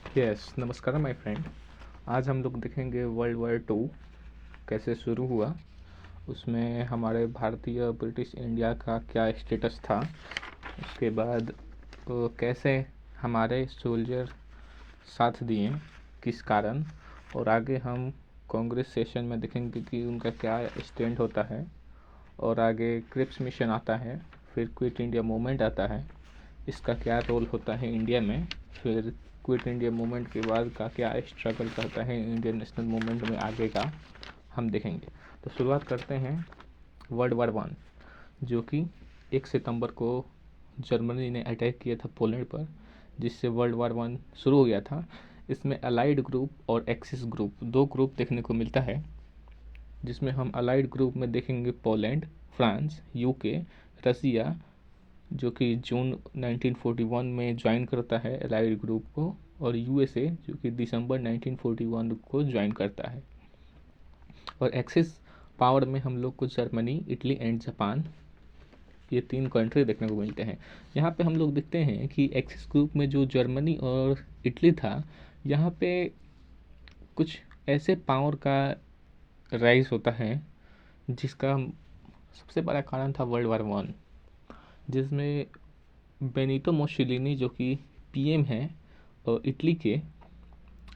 Yes, नमस्कार my friend. आज हम लोग देखेंगे वर्ल्ड वॉर 2 कैसे शुरू हुआ, उसमें हमारे भारतीय ब्रिटिश इंडिया का क्या स्टेटस था। उसके बाद कैसे हमारे सोल्जर साथ दिए, किस कारण, और आगे हम कांग्रेस सेशन में देखेंगे कि उनका क्या स्टैंड होता है। और आगे क्रिप्स मिशन आता है, फिर क्विट इंडिया मूवमेंट आता है, इसका क्या रोल होता है इंडिया में। फिर क्विट इंडिया मूवमेंट के बाद का क्या स्ट्रगल करता है इंडियन नेशनल मूवमेंट में आगे का हम देखेंगे। तो शुरुआत करते हैं वर्ल्ड वॉर 1, जो कि 1 सितंबर को जर्मनी ने अटैक किया था पोलैंड पर, जिससे वर्ल्ड वॉर 1 शुरू हो गया था। इसमें अलाइड ग्रुप और एक्सिस ग्रुप, दो ग्रुप देखने को मिलता है, जिसमें हम अलाइड ग्रुप में देखेंगे पोलैंड, फ्रांस, यूके, रसिया, जो कि जून 1941 में ज्वाइन करता है अलाइड ग्रुप को, और यूएसए जो कि दिसंबर 1941 को ज्वाइन करता है। और एक्सिस पावर में हम लोग को जर्मनी, इटली एंड जापान, ये 3 कंट्री देखने को मिलते हैं। यहाँ पे हम लोग देखते हैं कि एक्सिस ग्रुप में जो जर्मनी और इटली था, यहाँ पे कुछ ऐसे पावर का राइज होता है जिसका सबसे बड़ा कारण था वर्ल्ड वॉर 1, जिसमें बेनितो मोसोलिनी जो कि पीएम हैं और इटली के,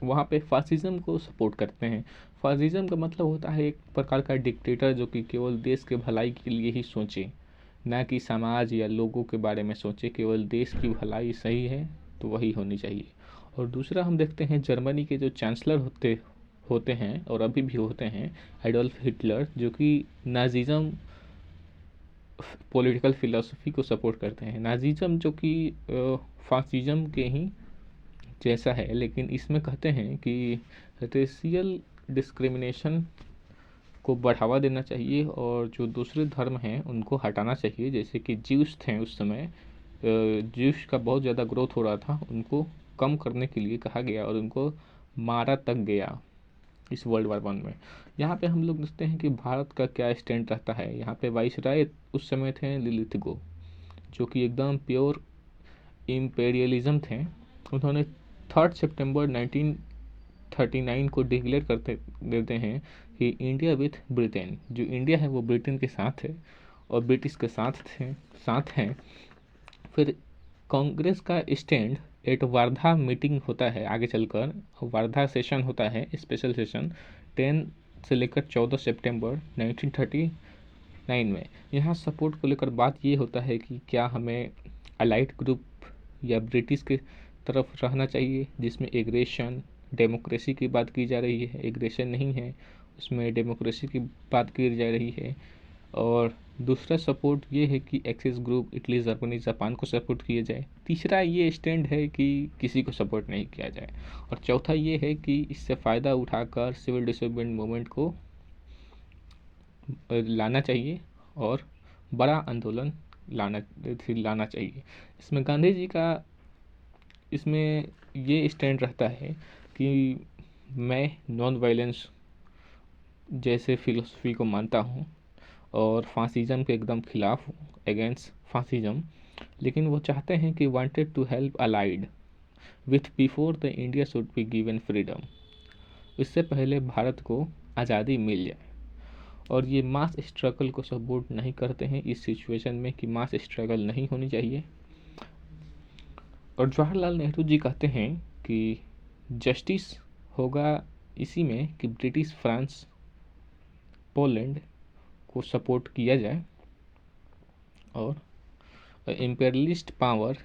वहाँ पे फासिज्म को सपोर्ट करते हैं। फासिज्म का मतलब होता है एक प्रकार का डिक्टेटर जो कि केवल देश के भलाई के लिए ही सोचे, ना कि समाज या लोगों के बारे में सोचे। केवल देश की भलाई सही है तो वही होनी चाहिए। और दूसरा हम देखते हैं जर्मनी के जो चांसलर होते होते हैं और अभी भी होते हैं, एडोल्फ हिटलर, जो कि नाजिज्म पॉलिटिकल फिलोसफी को सपोर्ट करते हैं। नाजिज्म जो कि फासिज्म के ही जैसा है, लेकिन इसमें कहते हैं कि रेशियल डिस्क्रिमिनेशन को बढ़ावा देना चाहिए और जो दूसरे धर्म हैं उनको हटाना चाहिए। जैसे कि ज्यूस थे उस समय, ज्यूस का बहुत ज़्यादा ग्रोथ हो रहा था, उनको कम करने के लिए कहा गया और उनको मारा तक गया इस वर्ल्ड वॉर 1 में। यहाँ पे हम लोग देखते हैं कि भारत का क्या स्टैंड रहता है। यहाँ पे वाइसराय उस समय थे लिलिथगो, जो कि एकदम प्योर इम्पेरियलिज्म थे। उन्होंने 3 सितंबर 1939 को डिक्लेयर करते देते हैं कि इंडिया विथ ब्रिटेन, जो इंडिया है वो ब्रिटेन के साथ है और ब्रिटिश के साथ हैं। फिर कांग्रेस का स्टैंड एट वार्धा मीटिंग होता है, आगे चलकर वार्धा सेशन होता है, स्पेशल सेशन 10 से लेकर 14 सितंबर 1939 में। यहाँ सपोर्ट को लेकर बात ये होता है कि क्या हमें अलाइड ग्रुप या ब्रिटिश के तरफ रहना चाहिए, जिसमें एग्रेशन डेमोक्रेसी की बात की जा रही है। एग्रेशन नहीं है उसमें, डेमोक्रेसी की बात की जा रही है। और दूसरा सपोर्ट ये है कि axis group Italy, Germany, Japan को सपोर्ट किया जाए। तीसरा ये स्टैंड है कि किसी को सपोर्ट नहीं किया जाए। और चौथा ये है कि इससे फ़ायदा उठाकर सिविल डिसोबीडिएंट मूवमेंट को लाना चाहिए और बड़ा आंदोलन लाना चाहिए। इसमें गांधी जी का इसमें ये स्टैंड रहता है कि मैं नॉन वायलेंस जैसे फिलोसफी को मानता हूँ और फासिज्म के एकदम खिलाफ हूँ, अगेंस्ट फासिज्म। लेकिन वो चाहते हैं कि wanted to help allied with before the India should be given freedom, इससे पहले भारत को आज़ादी मिल जाए। और ये मास स्ट्रगल को सपोर्ट नहीं करते हैं इस सिचुएशन में कि मास स्ट्रगल नहीं होनी चाहिए। और जवाहरलाल नेहरू जी कहते हैं कि जस्टिस होगा इसी में कि ब्रिटिश, फ्रांस, पोलैंड को सपोर्ट किया जाए और इम्पेरियलिस्ट पावर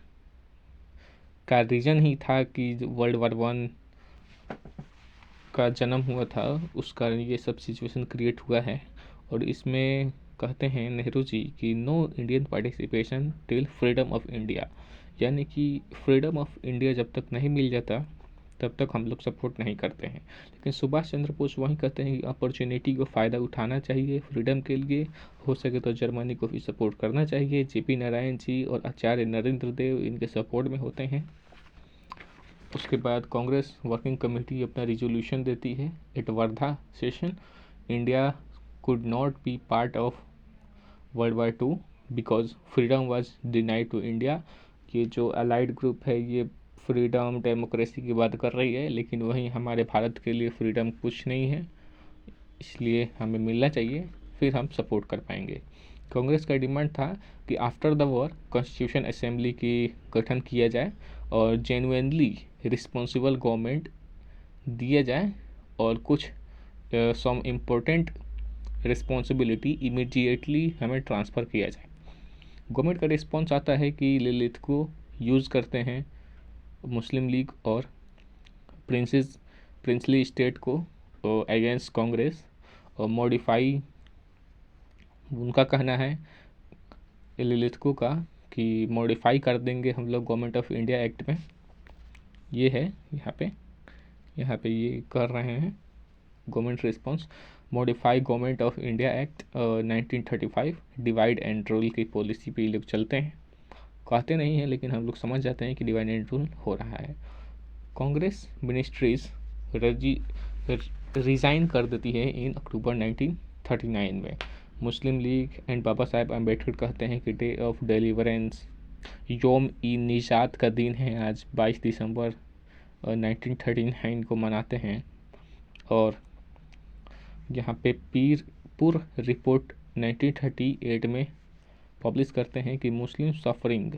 का रीज़न ही था कि वर्ल्ड वॉर 1 का जन्म हुआ था, उस कारण ये सब सिचुएशन क्रिएट हुआ है। और इसमें कहते हैं नेहरू जी कि no Indian participation till freedom of India, यानी कि फ्रीडम ऑफ इंडिया जब तक नहीं मिल जाता तब तक हम लोग सपोर्ट नहीं करते हैं। लेकिन सुभाष चंद्र बोस वही कहते हैं कि अपॉर्चुनिटी को फ़ायदा उठाना चाहिए फ्रीडम के लिए, हो सके तो जर्मनी को भी सपोर्ट करना चाहिए। जेपी नारायण जी और आचार्य नरेंद्र देव इनके सपोर्ट में होते हैं। उसके बाद कांग्रेस वर्किंग कमेटी अपना रिजोल्यूशन देती है at Wardha session, India could not be part of world war 2 because freedom was denied to India. ये जो अलाइड ग्रुप है ये फ्रीडम डेमोक्रेसी की बात कर रही है, लेकिन वहीं हमारे भारत के लिए फ्रीडम कुछ नहीं है, इसलिए हमें मिलना चाहिए, फिर हम सपोर्ट कर पाएंगे। कांग्रेस का डिमांड था कि after the war constitution assembly की गठन किया जाए और जेन्युइनली रिस्पॉन्सिबल गवर्नमेंट दिया जाए और कुछ सम इम्पोर्टेंट रिस्पॉन्सिबिलिटी इमीडिएटली हमें ट्रांसफ़र किया जाए। गवर्नमेंट का रिस्पॉन्स आता है कि लिलित को यूज़ करते हैं मुस्लिम लीग और प्रिंसली स्टेट को अगेंस्ट कांग्रेस और मॉडिफाई, उनका कहना है लिलिथको का कि मॉडिफाई कर देंगे हम लोग गवर्नमेंट ऑफ इंडिया एक्ट में। ये है यहाँ पे ये कर रहे हैं government response. Modify government of India act 1935, divide and rule की पॉलिसी पे ये लोग चलते हैं, कहते नहीं हैं लेकिन हम लोग समझ जाते हैं कि डिवाइड एंड रूल हो रहा है। कांग्रेस मिनिस्ट्रीज रिज़ाइन कर देती है इन अक्टूबर 1939 में। मुस्लिम लीग एंड बाबा साहेब अम्बेडकर कहते हैं कि डे ऑफ डिलीवरेंस, योम ई निजात का दिन है आज, 22 दिसंबर 1939 को मनाते हैं। और यहाँ पे पीरपुर रिपोर्ट 1938 में पब्लिश करते हैं कि मुस्लिम सफरिंग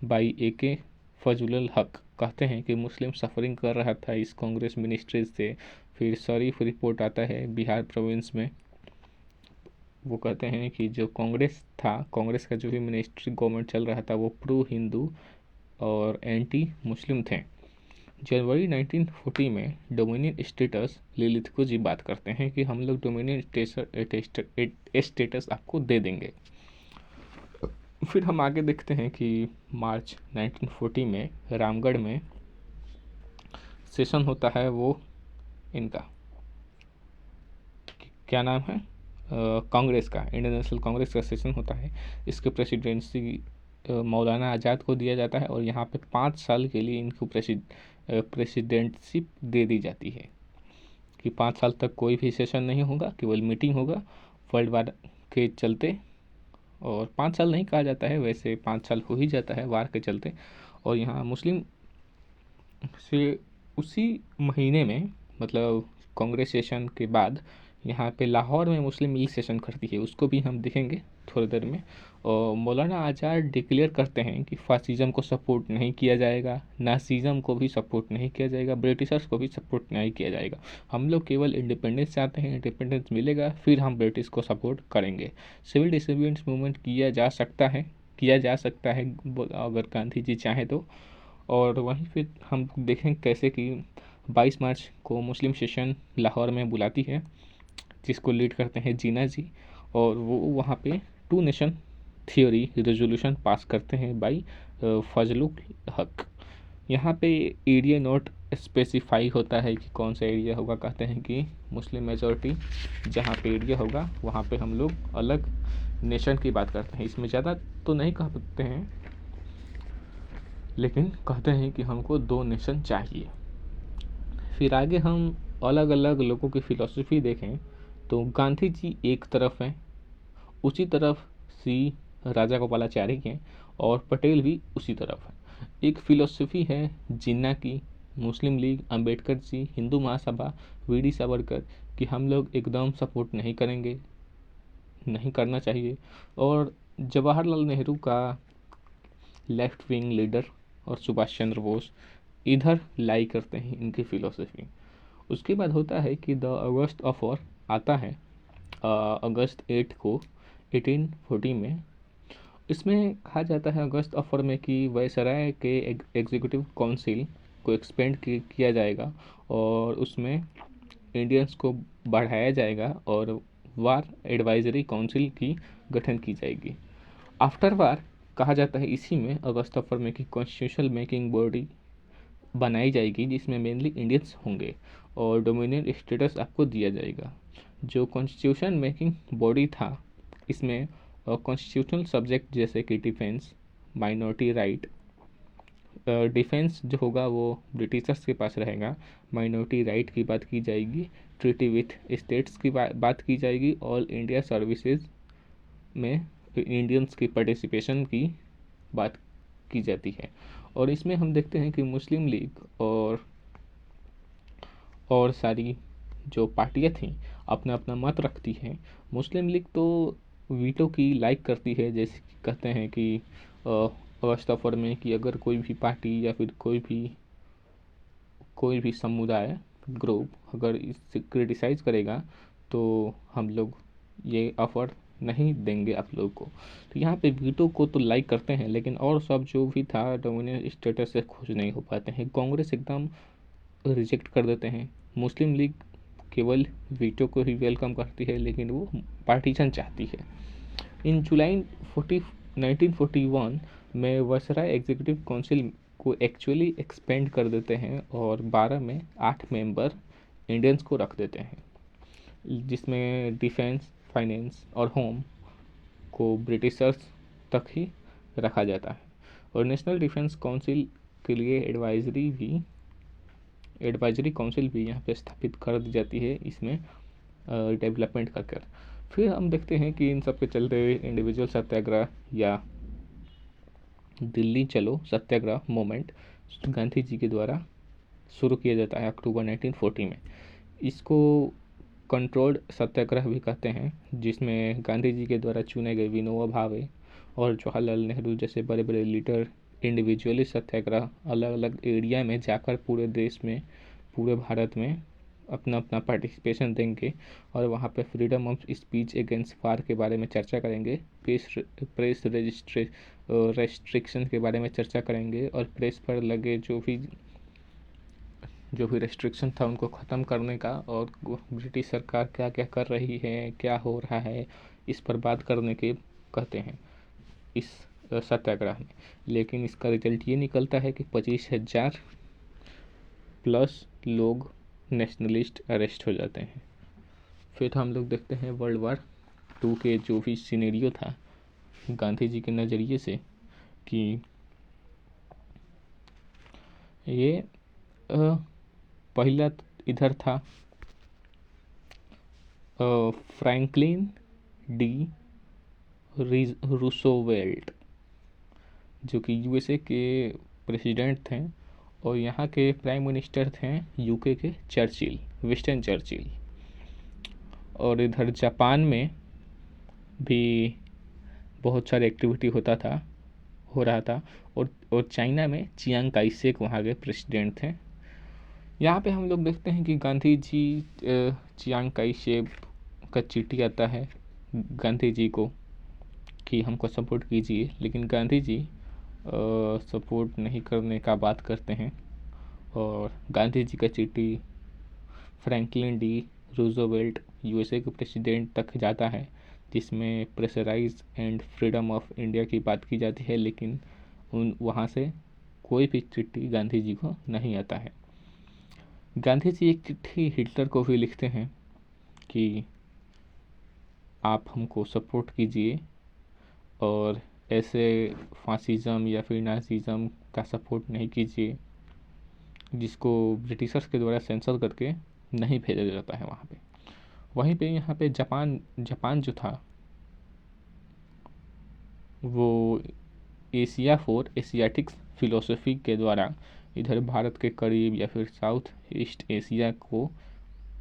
बाई AK फजलुल हक, कहते हैं कि मुस्लिम सफरिंग कर रहा था इस कांग्रेस मिनिस्ट्री से। फिर शरीफ रिपोर्ट आता है बिहार प्रोविंस में, वो कहते हैं कि जो कांग्रेस था, कांग्रेस का जो भी मिनिस्ट्री गवर्नमेंट चल रहा था वो प्रो हिंदू और एंटी मुस्लिम थे। जनवरी 1940 में डोमिनियन स्टेटस लिलिथको जी बात करते हैं कि हम लोग डोमिनियन स्टेटस आपको दे देंगे। फिर हम आगे देखते हैं कि मार्च 1940 में रामगढ़ में सेशन होता है, वो इनका क्या नाम है, कांग्रेस का, इंडियन नेशनल कांग्रेस का सेशन होता है। इसके प्रेसिडेंसी मौलाना आज़ाद को दिया जाता है और यहाँ पे 5 साल के लिए इनको प्रेसिडेंटशिप दे दी जाती है कि 5 साल तक कोई भी सेशन नहीं होगा, केवल मीटिंग होगा वर्ल्ड वार के चलते। और 5 साल नहीं कहा जाता है, वैसे 5 साल हो ही जाता है वार के चलते। और यहाँ मुस्लिम से उसी महीने में, मतलब कांग्रेस सेशन के बाद यहाँ पे लाहौर में मुस्लिम लीग सेशन करती है, उसको भी हम देखेंगे थोड़ी देर में। और मौलाना आज़ाद डिक्लेयर करते हैं कि फासिज्म को सपोर्ट नहीं किया जाएगा, नासिज्म को भी सपोर्ट नहीं किया जाएगा, ब्रिटिशर्स को भी सपोर्ट नहीं किया जाएगा। हम लोग केवल इंडिपेंडेंस चाहते हैं, इंडिपेंडेंस मिलेगा फिर हम ब्रिटिश को सपोर्ट करेंगे। सिविल डिसोबीडियंस मूवमेंट किया जा सकता है अगर गांधी जी चाहें तो। और वहीं फिर हम देखें कैसे कि 22 मार्च को मुस्लिम सेशन लाहौर में बुलाती है, जिसको लीड करते हैं जीना जी, और वो वहाँ पे 2 नेशन थियोरी रेजोल्यूशन पास करते हैं बाई फजलुल हक। यहाँ पे एरिया नोट स्पेसिफाई होता है कि कौन सा एरिया होगा, कहते हैं कि मुस्लिम मेजॉरिटी जहाँ पे एरिया होगा वहाँ पे हम लोग अलग नेशन की बात करते हैं। इसमें ज़्यादा तो नहीं कह सकते हैं, लेकिन कहते हैं कि हमको 2 नेशन चाहिए। फिर आगे हम अलग अलग लोगों की फ़िलॉसफी देखें तो गांधी जी एक तरफ हैं, उसी तरफ सी राजा गोपालाचारी हैं और पटेल भी उसी तरफ हैं। एक फ़िलॉसफी है जिन्ना की, मुस्लिम लीग, अंबेडकर जी, हिंदू महासभा, वीडी सावरकर, कि हम लोग एकदम सपोर्ट नहीं करेंगे, नहीं करना चाहिए। और जवाहरलाल नेहरू का लेफ्ट विंग लीडर और सुभाष चंद्र बोस इधर लाई करते हैं इनकी फ़िलॉसफी। उसके बाद होता है कि द अगस्त ऑफ वॉर आता है अगस्त 8 को 1840 में। इसमें कहा जाता है अगस्त ऑफ वॉर में कि वायसराय के एग्जीक्यूटिव काउंसिल को एक्सपेंड किया जाएगा और उसमें इंडियंस को बढ़ाया जाएगा और वार एडवाइजरी काउंसिल की गठन की जाएगी। आफ्टर वार कहा जाता है इसी में अगस्त ऑफ वॉर में कि कॉन्स्टिट्यूशनल मेकिंग बॉडी बनाई जाएगी जिसमें मेनली इंडियंस होंगे और डोमिनियन स्टेटस आपको दिया जाएगा। जो कॉन्स्टिट्यूशन मेकिंग बॉडी था, इसमें कॉन्स्टिट्यूशनल सब्जेक्ट जैसे कि डिफेंस, माइनॉरिटी राइट, डिफेंस जो होगा वो ब्रिटिशर्स के पास रहेगा, माइनॉरिटी राइट की बात की जाएगी, ट्रीटी विथ स्टेट्स की बात की जाएगी, ऑल इंडिया सर्विसेज में इंडियंस की पार्टिसिपेशन की बात की जाती है। और इसमें हम देखते हैं कि मुस्लिम लीग और सारी जो पार्टियां थीं अपना अपना मत रखती हैं। मुस्लिम लीग तो वीटो की लाइक करती है, जैसे कि कहते हैं कि अगस्त ऑफर में कि अगर कोई भी पार्टी या फिर कोई भी समुदाय ग्रुप अगर इससे क्रिटिसाइज़ करेगा तो हम लोग ये ऑफ़र नहीं देंगे आप लोग को। तो यहाँ पे वीटो को तो लाइक करते हैं, लेकिन और सब जो भी था डोमिनेंट स्टेटस से खुश नहीं हो पाते हैं। कांग्रेस एकदम रिजेक्ट कर देते हैं। मुस्लिम लीग केवल वीटो को ही वेलकम करती है, लेकिन वो पार्टीशन चाहती है। इन जुलाई 1941 में वायसराय एग्जीक्यूटिव काउंसिल को एक्चुअली एक्सपेंड कर देते हैं और 12 में 8 मेंबर इंडियंस को रख देते हैं, जिसमें डिफेंस, फाइनेंस और होम को ब्रिटिशर्स तक ही रखा जाता है। और नेशनल डिफेंस काउंसिल के लिए एडवाइजरी काउंसिल भी यहाँ पे स्थापित कर दी जाती है, इसमें डेवलपमेंट कर। फिर हम देखते हैं कि इन सब के चलते हुए इंडिविजुअल सत्याग्रह या दिल्ली चलो सत्याग्रह मूवमेंट गांधी जी के द्वारा शुरू किया जाता है अक्टूबर 1940 में। इसको कंट्रोल्ड सत्याग्रह भी कहते हैं, जिसमें गांधी जी के द्वारा चुने गए विनोबा भावे और जवाहरलाल नेहरू जैसे बड़े बड़े लीडर इंडिविजुअली सत्याग्रह अलग अलग एरिया में जाकर पूरे देश में, पूरे भारत में अपना अपना पार्टिसिपेशन देंगे और वहाँ पे फ्रीडम ऑफ स्पीच अगेंस्ट वार के बारे में चर्चा करेंगे, प्रेस रेस्ट्रिक्शन के बारे में चर्चा करेंगे और प्रेस पर लगे जो भी रेस्ट्रिक्शन था उनको ख़त्म करने का, और ब्रिटिश सरकार क्या क्या कर रही है, क्या हो रहा है, इस पर बात करने के कहते हैं इस सत्याग्रह में। लेकिन इसका रिजल्ट ये निकलता है कि 25,000 प्लस लोग नेशनलिस्ट अरेस्ट हो जाते हैं। फिर हम लोग देखते हैं वर्ल्ड वार 2 के जो भी सिनेरियो था गांधी जी के नज़रिए से, कि ये पहला इधर था फ्रैंकलिन डी रूसोवेल्ट, जो कि यूएसए के प्रेसिडेंट थे, और यहाँ के प्राइम मिनिस्टर थे यूके के चर्चिल, विंस्टन चर्चिल। और इधर जापान में भी बहुत सारी एक्टिविटी हो रहा था, और चाइना में चियांग काई शेक वहाँ के प्रेसिडेंट थे। यहाँ पे हम लोग देखते हैं कि Gandhi ji Chiang Kai Shek का चिट्ठी आता है गांधी जी को कि हमको सपोर्ट कीजिए, लेकिन गांधी जी सपोर्ट नहीं करने का बात करते हैं, और गांधी जी का चिट्ठी फ्रैंकलिन डी रूजवेल्ट यूएसए के प्रेसिडेंट तक जाता है, जिसमें pressurise and freedom of India की बात की जाती है, लेकिन वहाँ से कोई भी चिट्ठी गांधी जी को नहीं आता है। गांधी जी एक चिट्ठी हिटलर को भी लिखते हैं कि आप हमको सपोर्ट कीजिए और ऐसे फासिज्म या फिर नाजिज्म का सपोर्ट नहीं कीजिए, जिसको ब्रिटिशर्स के द्वारा सेंसर करके नहीं भेजा जाता है वहाँ पे। वहीं पे यहाँ पे जापान जो था वो एशियाटिक्स फिलोसफी के द्वारा इधर भारत के करीब या फिर साउथ ईस्ट एशिया को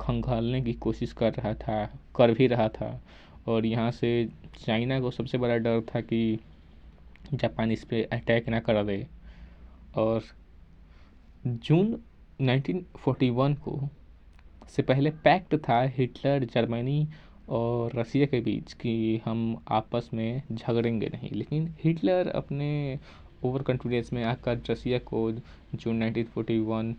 खंगालने की कोशिश कर भी रहा था, और यहाँ से चाइना को सबसे बड़ा डर था कि जापान इस पे अटैक ना कर दे। और जून 1941 को से पहले पैक्ट था हिटलर, जर्मनी और रसिया के बीच कि हम आपस में झगड़ेंगे नहीं, लेकिन हिटलर अपने ओवर कॉन्फिडेंस में आकर रसिया को जून 1941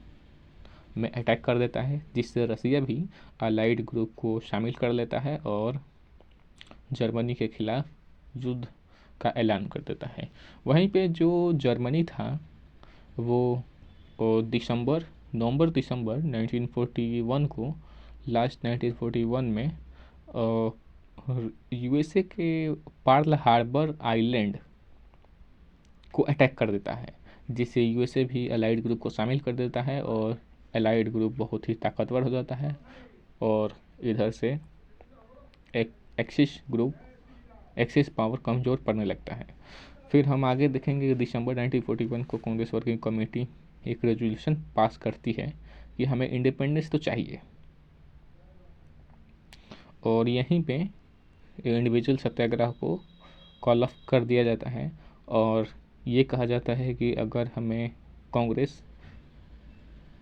में अटैक कर देता है, जिससे रसिया भी अलाइड ग्रुप को शामिल कर लेता है और जर्मनी के खिलाफ युद्ध का ऐलान कर देता है। वहीं पे जो जर्मनी था वो नवंबर दिसंबर 1941 को, लास्ट 1941 में यूएसए के पर्ल हार्बर आइलैंड को अटैक कर देता है, जिससे यूएसए भी अलाइड ग्रुप को शामिल कर देता है और अलाइड ग्रुप बहुत ही ताकतवर हो जाता है, और इधर से एक्सिस पावर कमज़ोर पड़ने लगता है। फिर हम आगे देखेंगे कि दिसंबर 1941 को कांग्रेस वर्किंग कमेटी एक रेजोल्यूशन पास करती है कि हमें इंडिपेंडेंस तो चाहिए, और यहीं पे इंडिविजुअल सत्याग्रह को कॉल ऑफ कर दिया जाता है। और ये कहा जाता है कि अगर हमें कांग्रेस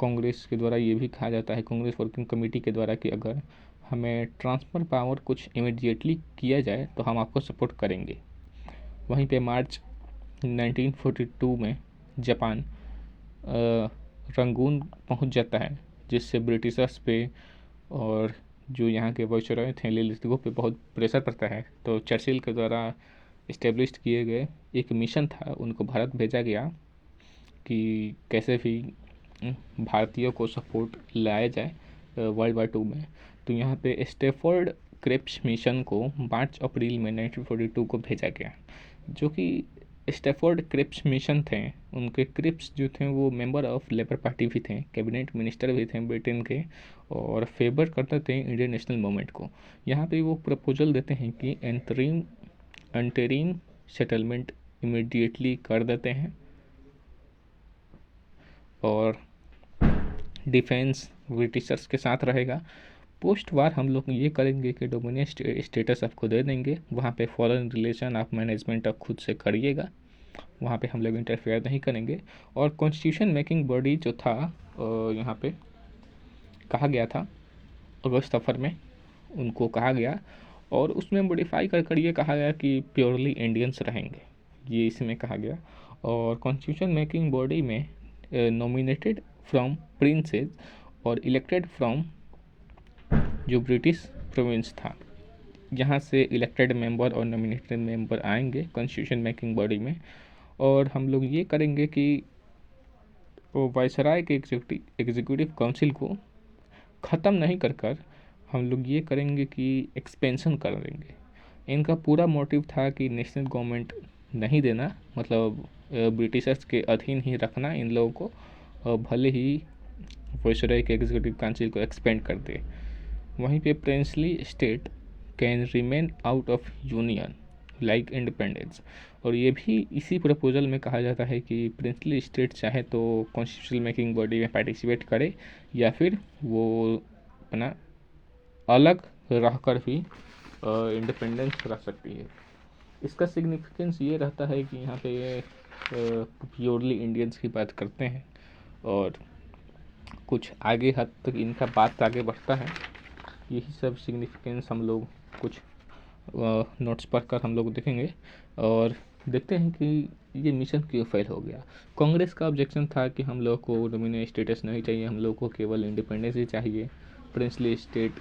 के द्वारा ये भी कहा जाता है, कांग्रेस वर्किंग कमेटी के द्वारा, कि अगर हमें ट्रांसफ़र पावर कुछ इमीडिएटली किया जाए तो हम आपको सपोर्ट करेंगे। वहीं पे मार्च 1942 में जापान रंगून पहुंच जाता है, जिससे ब्रिटिशर्स पे और जो यहाँ के वायसरॉय थे लिलिथगो पे बहुत प्रेशर पड़ता है। तो चर्चिल के द्वारा इस्टेब्लिश किए गए एक मिशन था, उनको भारत भेजा गया कि कैसे भी भारतीयों को सपोर्ट लाया जाए वर्ल्ड वार 2 में। तो यहाँ पे स्टैफोर्ड क्रिप्स मिशन को मार्च अप्रैल में 1942 को भेजा गया, जो कि स्टैफोर्ड क्रिप्स मिशन थे। उनके क्रिप्स जो थे वो मेंबर ऑफ लेबर पार्टी भी थे, कैबिनेट मिनिस्टर भी थे ब्रिटेन के, और फेवर करते थे इंडियन नेशनल मूवमेंट को। यहाँ पे वो प्रपोजल देते हैं कि अंतरिम सेटलमेंट इमीडिएटली कर देते हैं, और डिफेंस ब्रिटिशर्स के साथ रहेगा। पोस्ट वार हम लोग ये करेंगे कि डोमिनियन स्टेटस आपको दे देंगे, वहाँ पे फॉरेन रिलेशन आप मैनेजमेंट आप खुद से करिएगा, वहाँ पे हम लोग इंटरफेयर नहीं करेंगे। और कॉन्स्टिट्यूशन मेकिंग बॉडी जो था यहाँ पे कहा गया था अगस्त सफ़र में, उनको कहा गया, और उसमें मॉडिफाई कर ये कहा गया कि प्योरली इंडियंस रहेंगे, ये इसमें कहा गया। और कॉन्स्टिट्यूशन मेकिंग बॉडी में नॉमिनेटेड फ्रॉम प्रिंसेस और इलेक्टेड फ्रॉम जो ब्रिटिश प्रोविंस था, यहाँ से इलेक्टेड मेंबर और नॉमिनेटेड मेंबर आएंगे कॉन्स्टिट्यूशन मेकिंग बॉडी में। और हम लोग ये करेंगे कि वायसराय के एग्जीक्यूटिव काउंसिल को ख़त्म नहीं कर हम लोग ये करेंगे कि एक्सपेंशन कर देंगे। इनका पूरा मोटिव था कि नेशनल गवर्नमेंट नहीं देना, मतलब ब्रिटिशर्स के अधीन ही रखना इन लोगों को, और भले ही वायसराय के एग्जीक्यूटिव काउंसिल को एक्सपेंड कर दे। वहीं पे princely state can remain out of union like independence, और ये भी इसी प्रपोजल में कहा जाता है कि प्रिंसली स्टेट चाहे तो कॉन्स्टिट्यूशन मेकिंग बॉडी में पार्टिसिपेट करे, या फिर वो अपना अलग रहकर भी इंडिपेंडेंस रह सकती है। इसका सिग्निफिकेंस ये रहता है कि यहाँ पे ये प्योरली इंडियंस की बात करते हैं, और कुछ आगे हद तक इनका बात आगे बढ़ता है। यही सब सिग्निफिकेंस हम लोग कुछ नोट्स पढ़कर हम लोग देखेंगे, और देखते हैं कि ये मिशन क्यों फेल हो गया। कांग्रेस का ऑब्जेक्शन था कि हम लोग को डोमिनियन स्टेटस नहीं चाहिए, हम लोग को केवल इंडिपेंडेंस ही चाहिए। प्रिंसली स्टेट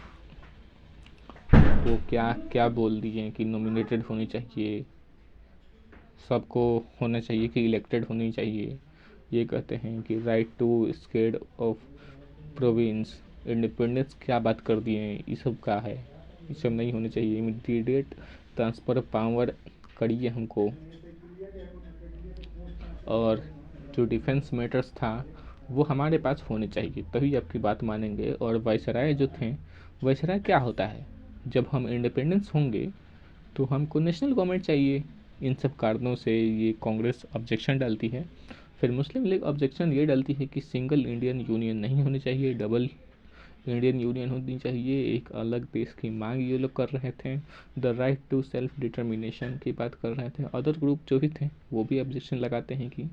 वो क्या क्या बोल दिए कि नॉमिनेटेड होनी चाहिए, सबको होना चाहिए कि इलेक्टेड होनी चाहिए। ये कहते हैं कि right to state of province, independence क्या बात कर दिए, ये सब का है, ये सब नहीं होनी चाहिए। इमीडिएट ट्रांसफ़र पावर करिए हमको, और जो डिफेंस मैटर्स था वो हमारे पास होने चाहिए, तभी आपकी बात मानेंगे। और वायसराय जो थे, वायसराय क्या होता है, जब हम इंडिपेंडेंस होंगे तो हमको नेशनल गवर्नमेंट चाहिए। इन सब कारणों से ये कांग्रेस ऑब्जेक्शन डालती है। फिर मुस्लिम लीग ऑब्जेक्शन ये डालती है कि सिंगल इंडियन यूनियन नहीं होनी चाहिए, डबल इंडियन यूनियन होनी चाहिए, एक अलग देश की मांग ये लोग कर रहे थे। The right to self determination की बात कर रहे थे। अदर ग्रुप जो भी थे वो भी ऑब्जेक्शन लगाते हैं कि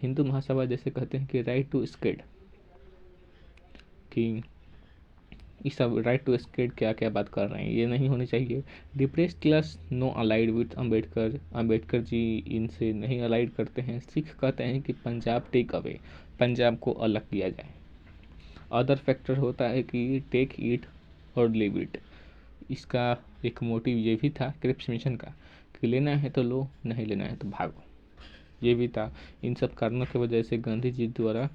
हिंदू महासभा जैसे कहते हैं कि राइट टू स्केड, कि ये सब राइट टू स्केड क्या क्या बात कर रहे हैं, ये नहीं होनी चाहिए। Depressed class no allied with Ambedkar, Ambedkar ji इनसे नहीं अलाइड करते हैं। सिख कहते हैं कि पंजाब टेक अवे, पंजाब को अलग किया जाए। अदर फैक्टर होता है कि टेक इट और लिव इट। इसका एक मोटिव ये भी था क्रिप्स मिशन का कि लेना है तो लो, नहीं लेना है तो भागो, ये भी था। इन सब कारणों की वजह से गांधी जी द्वारा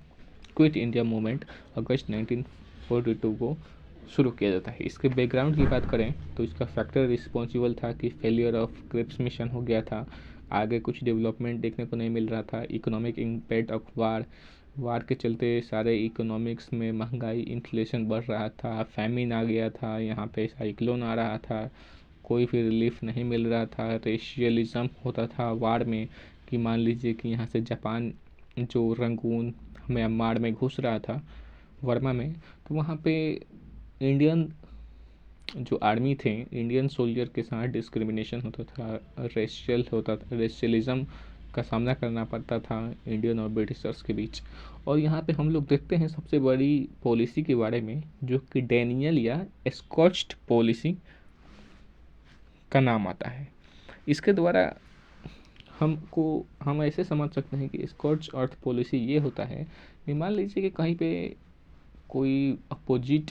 क्विट इंडिया मूवमेंट अगस्त 1942 को शुरू किया जाता है। इसके बैकग्राउंड की बात करें तो इसका फैक्टर रिस्पॉन्सिबल था कि फेलियर ऑफ क्रिप्स मिशन हो गया था, आगे कुछ डेवलपमेंट देखने को नहीं मिल रहा था। इकोनॉमिक इम्पैक्ट ऑफ वार के चलते सारे इकोनॉमिक्स में महंगाई, इन्फ्लेशन बढ़ रहा था, फैमिन आ गया था, यहाँ पे साइक्लोन आ रहा था, कोई भी रिलीफ नहीं मिल रहा था। रेशियलिज्म होता था वार में, कि मान लीजिए कि यहाँ से जापान जो रंगून म्यांमार में घुस रहा था, वर्मा में, तो वहाँ पे इंडियन जो आर्मी थे, इंडियन सोल्जर के साथ डिस्क्रिमिनेशन होता था, रेशियलिज्म का सामना करना पड़ता था इंडियन और ब्रिटिशर्स के बीच। और यहाँ पे हम लोग देखते हैं सबसे बड़ी पॉलिसी के बारे में, जो कि डैनियल या स्कॉच्ड पॉलिसी का नाम आता है। इसके द्वारा हम ऐसे समझ सकते हैं कि स्कॉच अर्थ पॉलिसी ये होता है कि मान लीजिए कि कहीं पे कोई अपोजिट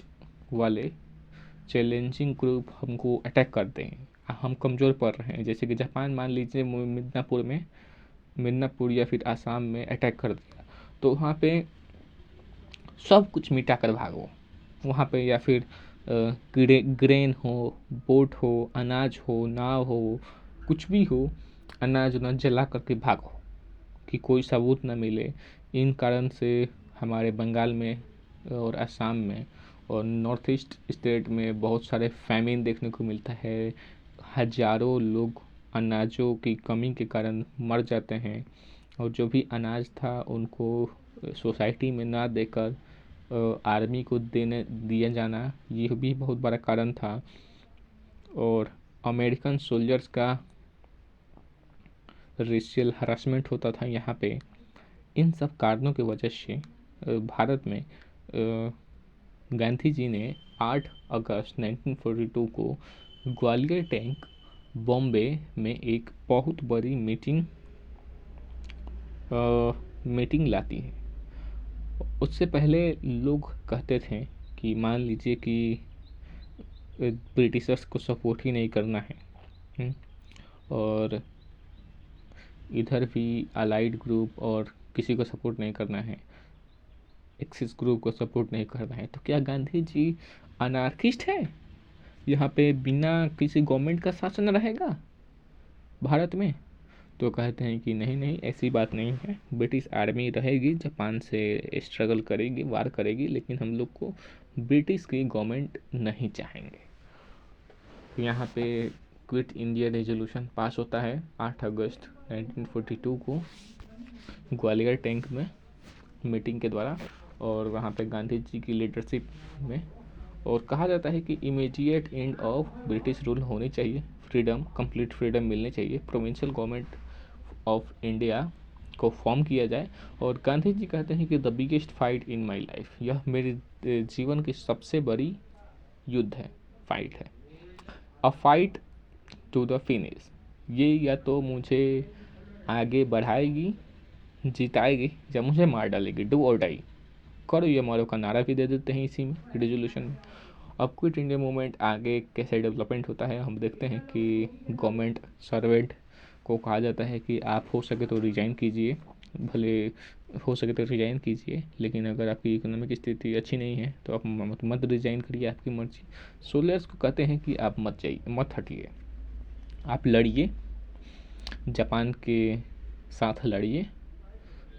वाले चैलेंजिंग ग्रुप हमको अटैक करते हैं, हम कमज़ोर पड़ रहे हैं, जैसे कि जापान मान लीजिए मिदनापुर या फिर आसाम में अटैक कर दिया, तो वहाँ पे सब कुछ मिटा कर भागो वहाँ पे, या फिर ग्रेन हो, बोट हो, अनाज हो, नाव हो, कुछ भी हो, अनाज उनाज जला करके भागो कि कोई सबूत ना मिले। इन कारण से हमारे बंगाल में और असम में और नॉर्थ ईस्ट स्टेट में बहुत सारे फैमिन देखने को मिलता है। हजारों लोग अनाजों की कमी के कारण मर जाते हैं, और जो भी अनाज था उनको सोसाइटी में ना देकर आर्मी को दिया जाना, ये भी बहुत बड़ा कारण था। और अमेरिकन सोल्जर्स का रेशियल हरासमेंट होता था यहाँ पे। इन सब कारणों की वजह से भारत में गांधी जी ने 8 अगस्त 1942 को ग्वालियर टैंक बॉम्बे में एक बहुत बड़ी मीटिंग लाती है। उससे पहले लोग कहते थे कि मान लीजिए कि ब्रिटिशर्स को सपोर्ट ही नहीं करना है, और इधर भी अलाइड ग्रुप और किसी को सपोर्ट नहीं करना है, एक्सिस ग्रुप को सपोर्ट नहीं करना है, तो क्या गांधी जी अनार्किस्ट है? यहाँ पे बिना किसी गवर्नमेंट का शासन रहेगा भारत में? तो कहते हैं कि नहीं नहीं, ऐसी बात नहीं है, ब्रिटिश आर्मी रहेगी, जापान से स्ट्रगल करेगी, वार करेगी, लेकिन हम लोग को ब्रिटिश की गवर्नमेंट नहीं चाहेंगे। यहाँ पे क्विट इंडिया रेजोल्यूशन पास होता है 8 अगस्त 1942 को ग्वालियर टैंक में मीटिंग के द्वारा, और वहाँ पे गांधी जी की लीडरशिप में। और कहा जाता है कि immediate end of British rule होनी चाहिए, फ्रीडम, कंप्लीट फ्रीडम मिलनी चाहिए, प्रोविंशियल गवर्नमेंट ऑफ इंडिया को फॉर्म किया जाए। और गांधी जी कहते हैं कि the biggest fight in my life, यह मेरे जीवन की सबसे बड़ी युद्ध है, फाइट है, a fight to the finish. ये या तो मुझे आगे बढ़ाएगी, जिताएगी, या मुझे मार डालेगी, डू और डाई, करो ये मारो का नारा भी दे देते हैं इसी में, रेजोल्यूशन में। अब क्विट इंडिया मूवमेंट आगे कैसे डेवलपमेंट होता है हम देखते हैं कि गवर्नमेंट सर्वेंट को कहा जाता है कि आप हो सके तो रिजाइन कीजिए, भले हो सके तो रिजाइन कीजिए, लेकिन अगर आपकी इकोनॉमिक स्थिति अच्छी नहीं है तो आप मत रिजाइन करिए, आपकी मर्जी। सोल्जर्स को कहते हैं कि आप मत हटिए, आप लड़िए, जापान के साथ लड़िए,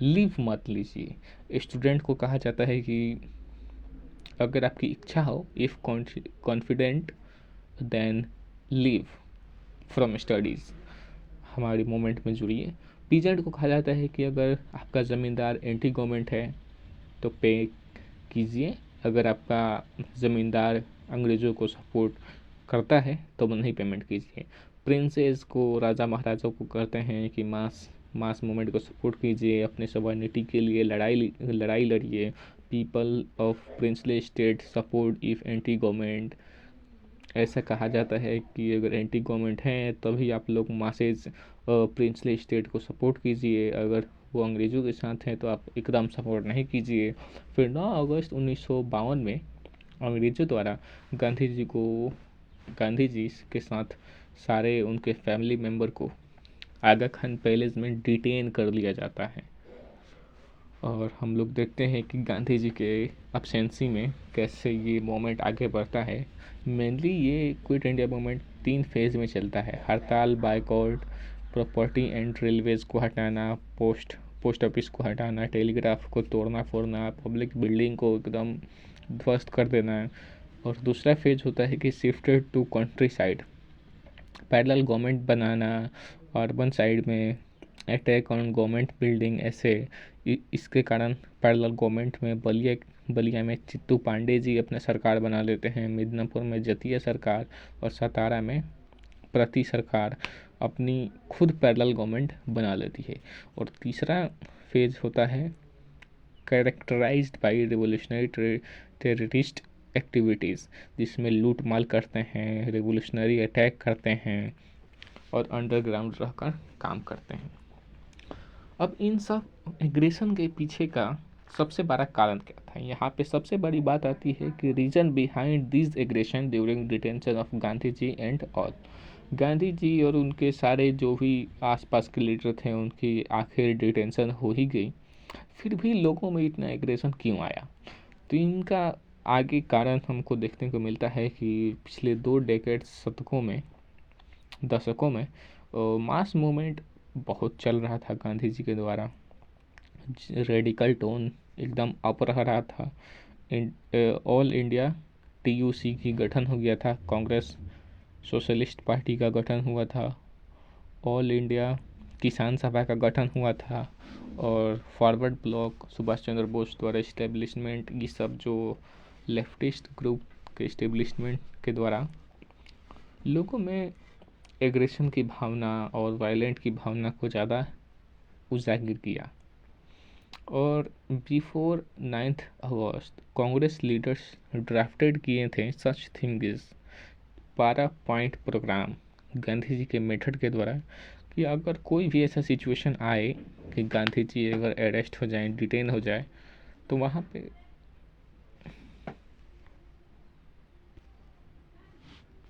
लीव मत लीजिए। स्टूडेंट को कहा जाता है कि अगर आपकी इच्छा हो, if confident then leave from studies, हमारी मूवमेंट में जुड़िए। पीजेंट को कहा जाता है कि अगर आपका ज़मींदार एंटी गवर्नमेंट है तो पे कीजिए, अगर आपका ज़मींदार अंग्रेज़ों को सपोर्ट करता है तो नहीं पेमेंट कीजिए। प्रिंसेस को, राजा महाराजाओं को कहते हैं कि मास मूवमेंट को सपोर्ट कीजिए, अपने सवर्निटी के लिए लड़ाई लड़िए। People of princely state support if anti government, ऐसा कहा जाता है कि अगर एंटी गवर्नमेंट हैं तभी आप लोग मासेज प्रिंसली स्टेट को सपोर्ट कीजिए, अगर वो अंग्रेज़ों के साथ हैं तो आप एकदम सपोर्ट नहीं कीजिए। फिर 9 अगस्त 1952 में अंग्रेज़ों द्वारा गांधी जी के साथ सारे उनके फैमिली मेम्बर को आगा खान पैलेस में डिटेन कर लिया जाता है। और हम लोग देखते हैं कि गांधी जी के एब्सेंसी में कैसे ये मोमेंट आगे बढ़ता है। मेनली ये क्विट इंडिया मूवमेंट 3 फेज़ में चलता है: हड़ताल, बायकॉट, प्रॉपर्टी एंड रेलवेज़ को हटाना, पोस्ट ऑफिस को हटाना, टेलीग्राफ को तोड़ना फोड़ना, पब्लिक बिल्डिंग को एकदम ध्वस्त कर देना। और दूसरा फेज होता है कि shifted to countryside, parallel government बनाना, अर्बन साइड में अटैक ऑन गवर्नमेंट बिल्डिंग, ऐसे इसके कारण पैरेलल गवर्नमेंट में बलिया में चित्तू पांडे जी अपने सरकार बना लेते हैं, मिदनापुर में जतीय सरकार और सतारा में प्रति सरकार अपनी खुद पैरेलल गवर्नमेंट बना लेती है। और तीसरा फेज होता है characterised by revolutionary terrorist activities, जिसमें लूट माल करते हैं, रिवोल्यूशनरी अटैक करते हैं और अंडरग्राउंड रहकर काम करते हैं। अब इन सब एग्रेशन के पीछे का सबसे बड़ा कारण क्या था? यहाँ पे सबसे बड़ी बात आती है कि reason behind this aggression during detention of Gandhi ji and all. Gandhi ji और उनके सारे जो भी आसपास के लीडर थे उनकी आखिर डिटेंशन हो ही गई, फिर भी लोगों में इतना एग्रेशन क्यों आया? तो इनका आगे कारण हमको देखने को मिलता है कि पिछले 2 दशकों में मास मूवमेंट बहुत चल रहा था गांधी जी के द्वारा। रेडिकल टोन एकदम अप रहा था। ऑल इंडिया TUC की गठन हो गया था, कांग्रेस सोशलिस्ट पार्टी का गठन हुआ था, ऑल इंडिया किसान सभा का गठन हुआ था और फॉरवर्ड ब्लॉक सुभाष चंद्र बोस द्वारा इस्टेब्लिशमेंट, ये सब जो लेफ्टिस्ट ग्रुप के इस्टेब्लिशमेंट के द्वारा लोगों में एग्रेशन की भावना और वायलेंट की भावना को ज़्यादा उजागर किया। और बिफोर 9 अगस्त कांग्रेस लीडर्स ड्राफ्टेड किए थे such things 12 point programme Gandhi ji के मेथड के द्वारा, कि अगर कोई भी ऐसा सिचुएशन आए कि गांधी जी अगर अरेस्ट हो जाए, डिटेन हो जाए, तो वहाँ पे